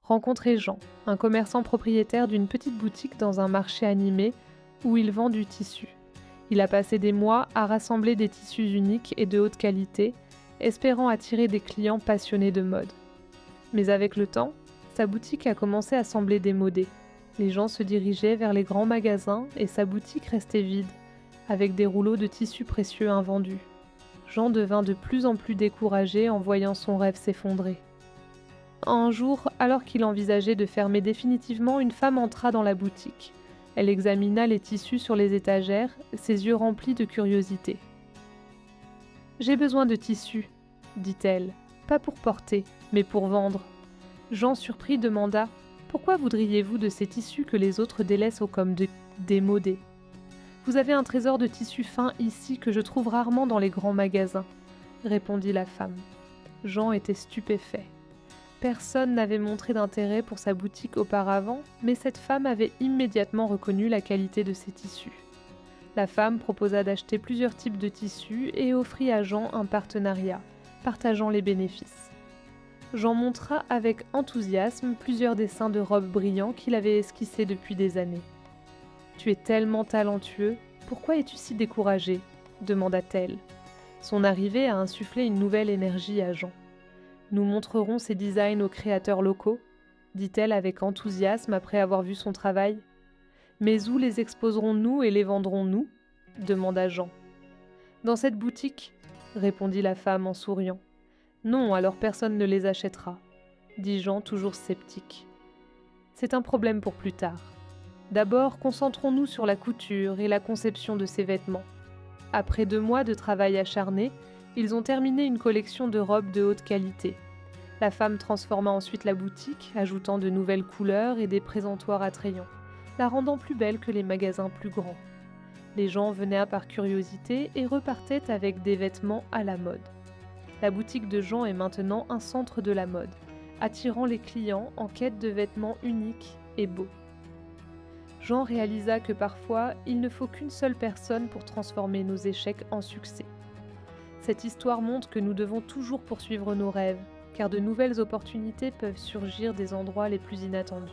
Rencontrer Jean, un commerçant propriétaire d'une petite boutique dans un marché animé où il vend du tissu. Il a passé des mois à rassembler des tissus uniques et de haute qualité, espérant attirer des clients passionnés de mode. Mais avec le temps, sa boutique a commencé à sembler démodée. Les gens se dirigeaient vers les grands magasins et sa boutique restait vide, avec des rouleaux de tissus précieux invendus. Jean devint de plus en plus découragé en voyant son rêve s'effondrer. Un jour, alors qu'il envisageait de fermer définitivement, une femme entra dans la boutique. Elle examina les tissus sur les étagères, ses yeux remplis de curiosité. « J'ai besoin de tissus, dit-elle, pas pour porter, mais pour vendre. » Jean, surpris, demanda « Pourquoi voudriez-vous de ces tissus que les autres délaissent comme démodés ? Vous avez un trésor de tissus fins ici que je trouve rarement dans les grands magasins, » répondit la femme. Jean était stupéfait. Personne n'avait montré d'intérêt pour sa boutique auparavant, mais cette femme avait immédiatement reconnu la qualité de ses tissus. La femme proposa d'acheter plusieurs types de tissus et offrit à Jean un partenariat, partageant les bénéfices. Jean montra avec enthousiasme plusieurs dessins de robes brillants qu'il avait esquissés depuis des années. « Tu es tellement talentueux, pourquoi es-tu si découragé ?» demanda-t-elle. Son arrivée a insufflé une nouvelle énergie à Jean. « Nous montrerons ces designs aux créateurs locaux ?» dit-elle avec enthousiasme après avoir vu son travail. « Mais où les exposerons-nous et les vendrons-nous » demanda Jean. « Dans cette boutique » répondit la femme en souriant. « Non, alors personne ne les achètera » dit Jean, toujours sceptique. « C'est un problème pour plus tard. D'abord, concentrons-nous sur la couture et la conception de ces vêtements. » Après 2 mois de travail acharné, ils ont terminé une collection de robes de haute qualité. La femme transforma ensuite la boutique, ajoutant de nouvelles couleurs et des présentoirs attrayants, la rendant plus belle que les magasins plus grands. Les gens venaient par curiosité et repartaient avec des vêtements à la mode. La boutique de Jean est maintenant un centre de la mode, attirant les clients en quête de vêtements uniques et beaux. Jean réalisa que parfois, il ne faut qu'une seule personne pour transformer nos échecs en succès. Cette histoire montre que nous devons toujours poursuivre nos rêves, car de nouvelles opportunités peuvent surgir des endroits les plus inattendus.